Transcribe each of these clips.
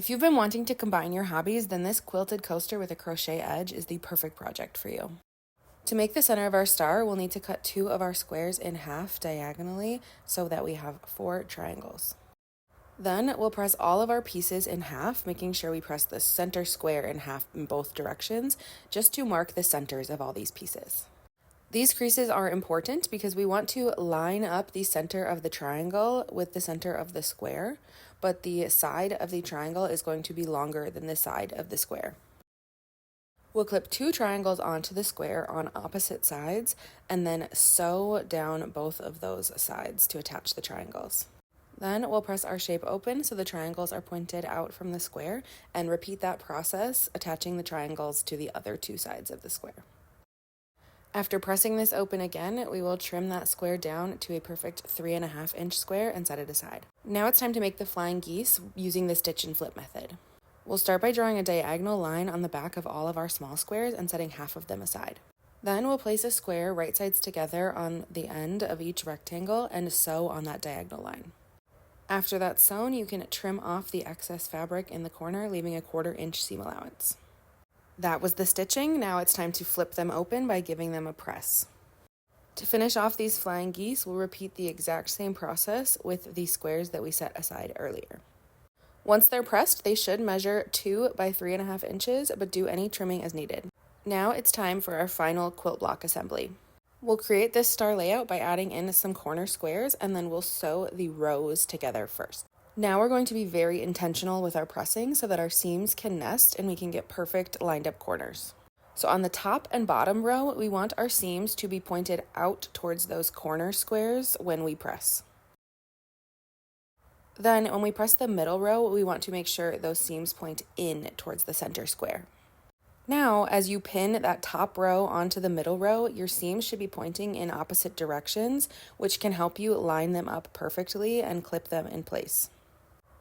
If you've been wanting to combine your hobbies, then this quilted coaster with a crochet edge is the perfect project for you. To make the center of our star, we'll need to cut 2 of our squares in half diagonally so that we have 4 triangles. Then we'll press all of our pieces in half, making sure we press the center square in half in both directions, just to mark the centers of all these pieces. These creases are important because we want to line up the center of the triangle with the center of the square, but the side of the triangle is going to be longer than the side of the square. We'll clip 2 triangles onto the square on opposite sides and then sew down both of those sides to attach the triangles. Then we'll press our shape open so the triangles are pointed out from the square and repeat that process, attaching the triangles to the other 2 sides of the square. After pressing this open again, we will trim that square down to a perfect 3.5 inch square and set it aside. Now it's time to make the flying geese using the stitch and flip method. We'll start by drawing a diagonal line on the back of all of our small squares and setting half of them aside. Then we'll place a square right sides together on the end of each rectangle and sew on that diagonal line. After that's sewn, you can trim off the excess fabric in the corner, leaving a 1/4 inch seam allowance. That was the stitching. Now it's time to flip them open by giving them a press. To finish off these flying geese, we'll repeat the exact same process with the squares that we set aside earlier. Once they're pressed, they should measure 2 by 3.5 inches, but do any trimming as needed. Now it's time for our final quilt block assembly. We'll create this star layout by adding in some corner squares, and then we'll sew the rows together first. Now we're going to be very intentional with our pressing so that our seams can nest and we can get perfect lined up corners. So on the top and bottom row, we want our seams to be pointed out towards those corner squares when we press. Then when we press the middle row, we want to make sure those seams point in towards the center square. Now, as you pin that top row onto the middle row, your seams should be pointing in opposite directions, which can help you line them up perfectly and clip them in place.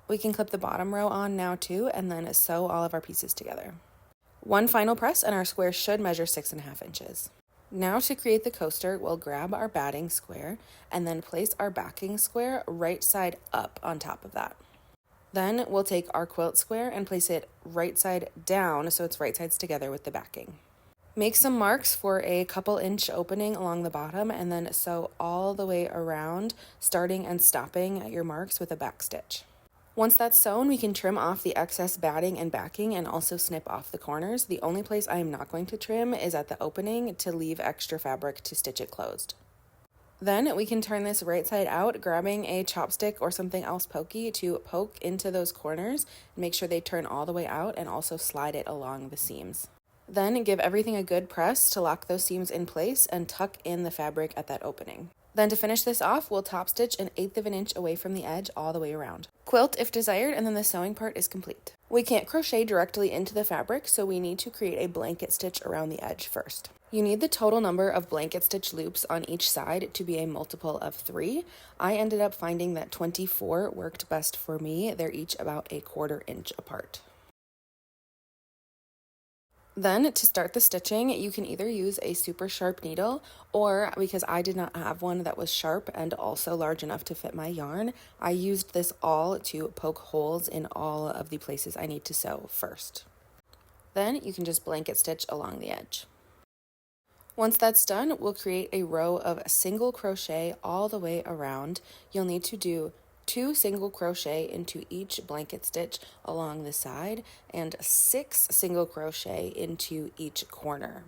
We can clip the bottom row on now too, and then sew all of our pieces together. One final press and our square should measure 6.5 inches. Now to create the coaster, we'll grab our batting square and then place our backing square right side up on top of that. Then we'll take our quilt square and place it right side down so it's right sides together with the backing. Make some marks for a couple inch opening along the bottom and then sew all the way around, starting and stopping at your marks with a back stitch. Once that's sewn, we can trim off the excess batting and backing and also snip off the corners. The only place I am not going to trim is at the opening to leave extra fabric to stitch it closed. Then we can turn this right side out, grabbing a chopstick or something else pokey to poke into those corners and make sure they turn all the way out and also slide it along the seams. Then give everything a good press to lock those seams in place and tuck in the fabric at that opening. Then to finish this off, we'll top stitch 1/8 of an inch away from the edge all the way around. Quilt if desired, and then the sewing part is complete. We can't crochet directly into the fabric, so we need to create a blanket stitch around the edge first. You need the total number of blanket stitch loops on each side to be a multiple of 3. I ended up finding that 24 worked best for me. They're each about a 1/4 inch apart. Then to start the stitching, you can either use a super sharp needle, or because I did not have one that was sharp and also large enough to fit my yarn, I used this awl to poke holes in all of the places I need to sew first. Then you can just blanket stitch along the edge. Once that's done, we'll create a row of single crochet all the way around. You'll need to do 2 single crochet into each blanket stitch along the side and 6 single crochet into each corner.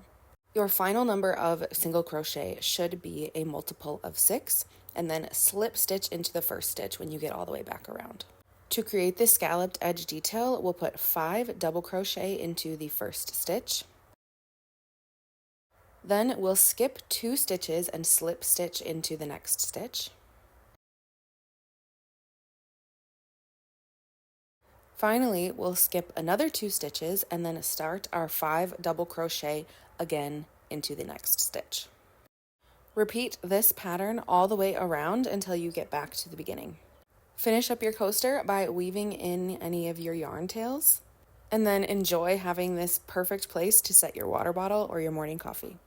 Your final number of single crochet should be a multiple of 6, and then slip stitch into the first stitch when you get all the way back around. To create this scalloped edge detail, we'll put 5 double crochet into the first stitch. Then we'll skip 2 stitches and slip stitch into the next stitch. Finally, we'll skip another 2 stitches and then start our 5 double crochet again into the next stitch. Repeat this pattern all the way around until you get back to the beginning. Finish up your coaster by weaving in any of your yarn tails, and then enjoy having this perfect place to set your water bottle or your morning coffee.